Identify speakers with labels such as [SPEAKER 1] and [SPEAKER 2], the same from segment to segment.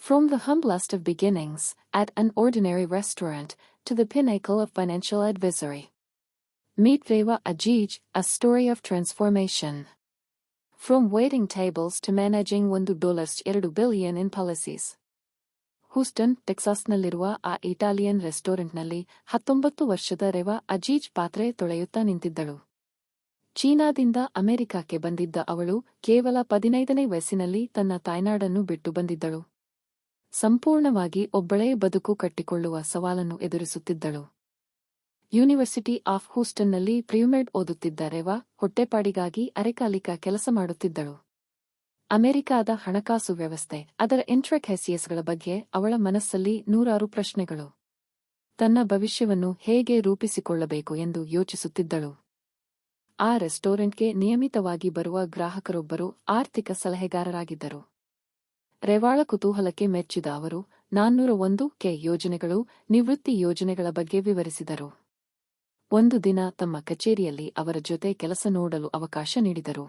[SPEAKER 1] From the humblest of beginnings, at an ordinary restaurant, to the pinnacle of financial advisory. Meet Rewa Ajeej, a story of transformation. From waiting tables to managing $1.2 billion in policies. Houston, ಟೆಕ್ಸಾಸ್ನಲ್ಲಿರುವ ಆ Italian ರೆಸ್ಟೋರೆಂಟ್ನಲ್ಲಿ 19 ವರ್ಷದ ರೆವಾ ಅಜೀಜ್ ಪಾತ್ರೆ ತೊಳೆಯುತ್ತಾ ನಿಂತಿದ್ದಳು. ಚೀನಾದಿಂದ ಅಮೆರಿಕಕ್ಕೆ ಬಂದಿದ್ದ ಅವಳು ಕೇವಲ 15ನೇ ವಯಸ್ಸಿನಲ್ಲಿ ತನ್ನ ತಾಯ್ನಾಡನ್ನು ಬಿಟ್ಟು ಬಂದಿದ್ದಳು. ಸಂಪೂರ್ಣವಾಗಿ ಒಬ್ಬಳೇ ಬದುಕು ಕಟ್ಟಿಕೊಳ್ಳುವ ಸವಾಲನ್ನು ಎದುರಿಸುತ್ತಿದ್ದಳು. ಯೂನಿವರ್ಸಿಟಿ ಆಫ್ ಹೂಸ್ಟನ್ನಲ್ಲಿ ಪ್ರಿಯುಮೆಡ್ ಓದುತ್ತಿದ್ದ ರೆವಾ ಹೊಟ್ಟೆಪಾಡಿಗಾಗಿ ಅರೆಕಾಲಿಕ ಕೆಲಸ ಮಾಡುತ್ತಿದ್ದಳು. ಅಮೆರಿಕಾದ ಹಣಕಾಸು ವ್ಯವಸ್ಥೆ, ಅದರ ಇಂಟ್ರಿಕೇಸಿಯಸ್ಗಳ ಬಗ್ಗೆ ಅವಳ ಮನಸ್ಸಲ್ಲಿ ನೂರಾರು ಪ್ರಶ್ನೆಗಳು. ತನ್ನ ಭವಿಷ್ಯವನ್ನು ಹೇಗೆ ರೂಪಿಸಿಕೊಳ್ಳಬೇಕು ಎಂದು ಯೋಚಿಸುತ್ತಿದ್ದಳು. ಆ ರೆಸ್ಟೋರೆಂಟ್ಗೆ ನಿಯಮಿತವಾಗಿ ಬರುವ ಗ್ರಾಹಕರೊಬ್ಬರು ಆರ್ಥಿಕ ಸಲಹೆಗಾರರಾಗಿದ್ದರು. ರೆವಾಳ ಕುತೂಹಲಕ್ಕೆ ಮೆಚ್ಚಿದ ಅವರು 401(ಕೆ) ಯೋಜನೆಗಳು, ನಿವೃತ್ತಿ ಯೋಜನೆಗಳ ಬಗ್ಗೆ ವಿವರಿಸಿದರು. ಒಂದು ದಿನ ತಮ್ಮ ಕಚೇರಿಯಲ್ಲಿ ಅವರ ಜೊತೆ ಕೆಲಸ ನೋಡಲು ಅವಕಾಶ ನೀಡಿದರು.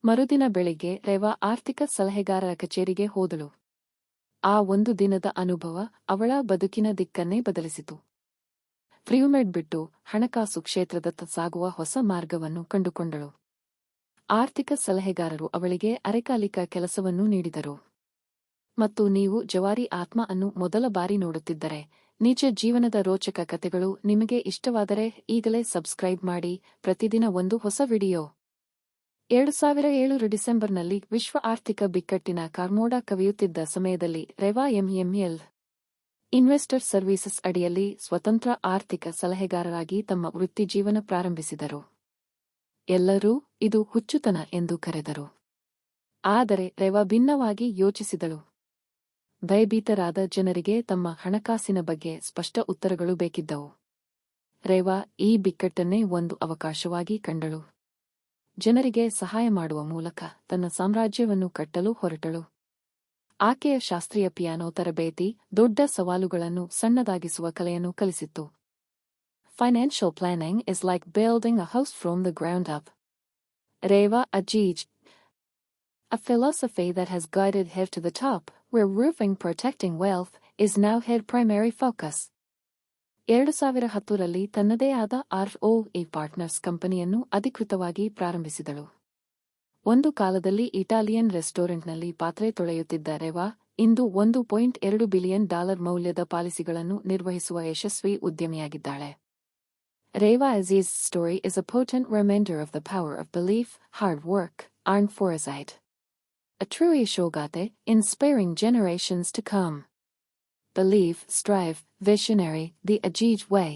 [SPEAKER 1] ಮರುದಿನ ಬೆಳಿಗ್ಗೆ ರೆವಾ ಆರ್ಥಿಕ ಸಲಹೆಗಾರರ ಕಚೇರಿಗೆ ಹೋದಳು. ಆ ಒಂದು ದಿನದ ಅನುಭವ ಅವಳ ಬದುಕಿನ ದಿಕ್ಕನ್ನೇ ಬದಲಿಸಿತು. ಪ್ರಿಯುಮೆಡ್ ಬಿಟ್ಟು ಹಣಕಾಸು ಕ್ಷೇತ್ರದತ್ತ ಸಾಗುವ ಹೊಸ ಮಾರ್ಗವನ್ನು ಕಂಡುಕೊಂಡಳು. ಆರ್ಥಿಕ ಸಲಹೆಗಾರರು ಅವಳಿಗೆ ಅರೆಕಾಲಿಕ ಕೆಲಸವನ್ನೂ ನೀಡಿದರು. ಮತ್ತು ನೀವು ಜವಾರಿ ಆತ್ಮ ಅನ್ನು ಮೊದಲ ಬಾರಿ ನೋಡುತ್ತಿದ್ದರೆ, ನಿಜ ಜೀವನದ ರೋಚಕ ಕಥೆಗಳು ನಿಮಗೆ ಇಷ್ಟವಾದರೆ ಈಗಲೇ ಸಬ್ಸ್ಕ್ರೈಬ್ ಮಾಡಿ. ಪ್ರತಿದಿನ ಒಂದು ಹೊಸ ವಿಡಿಯೋ. 2007 ಡಿಸೆಂಬರ್ನಲ್ಲಿ ವಿಶ್ವ ಆರ್ಥಿಕ ಬಿಕ್ಕಟ್ಟಿನ ಕಾರ್ಮೋಡ ಕವಿಯುತ್ತಿದ್ದ ಸಮಯದಲ್ಲಿ ರೆವಾ ಎಂಎಂಎಲ್ ಇನ್ವೆಸ್ಟರ್ ಸರ್ವೀಸಸ್ ಅಡಿಯಲ್ಲಿ ಸ್ವತಂತ್ರ ಆರ್ಥಿಕ ಸಲಹೆಗಾರರಾಗಿ ತಮ್ಮ ವೃತ್ತಿಜೀವನ ಪ್ರಾರಂಭಿಸಿದರು. ಎಲ್ಲರೂ ಇದು ಹುಚ್ಚುತನ ಎಂದು ಕರೆದರು. ಆದರೆ ರೆವಾ ಭಿನ್ನವಾಗಿ ಯೋಚಿಸಿದಳು. ಭಯಭೀತರಾದ ಜನರಿಗೆ ತಮ್ಮ ಹಣಕಾಸಿನ ಬಗ್ಗೆ ಸ್ಪಷ್ಟ ಉತ್ತರಗಳು ಬೇಕಿದ್ದವು. ರೆವಾ ಈ ಬಿಕ್ಕಟ್ಟನ್ನೇ ಒಂದು ಅವಕಾಶವಾಗಿ ಕಂಡಳು. ಜನರಿಗೆ ಸಹಾಯ ಮಾಡುವ ಮೂಲಕ ತನ್ನ ಸಾಮ್ರಾಜ್ಯವನ್ನು ಕಟ್ಟಲು ಹೊರಟಳು. ಆಕೆಯ ಶಾಸ್ತ್ರೀಯ ಪಿಯಾನೋ ತರಬೇತಿ ದೊಡ್ಡ ಸವಾಲುಗಳನ್ನು ಸಣ್ಣದಾಗಿಸುವ ಕಲೆಯನ್ನು ಕಲಿಸಿತ್ತು. Financial planning is like building a house from the ground up. Rewa Ajeej. A philosophy that has guided her to the top, where roofing protecting wealth is now her primary focus. 2010ರಲ್ಲಿ ತನ್ನದೇ ಆದ ROE partners ಕಂಪನಿಯನ್ನು ಅಧಿಕೃತವಾಗಿ ಪ್ರಾರಂಭಿಸಿದಳು. ಒಂದು ಕಾಲದಲ್ಲಿ Italian ರೆಸ್ಟೋರೆಂಟ್ನಲ್ಲಿ ಪಾತ್ರೆ ತೊಳೆಯುತ್ತಿದ್ದ ರೆವಾ ಇಂದು $1.2 billion ಮೌಲ್ಯದ ಪಾಲಿಸಿಗಳನ್ನು ನಿರ್ವಹಿಸುವ ಯಶಸ್ವಿ ಉದ್ಯಮಿಯಾಗಿದ್ದಾಳೆ. Rewa Ajeej's story is a potent reminder of the power of belief, hard work, and foresight. A true Yeshogate, inspiring generations to come. Believe, strive, visionary, the Ajeej way.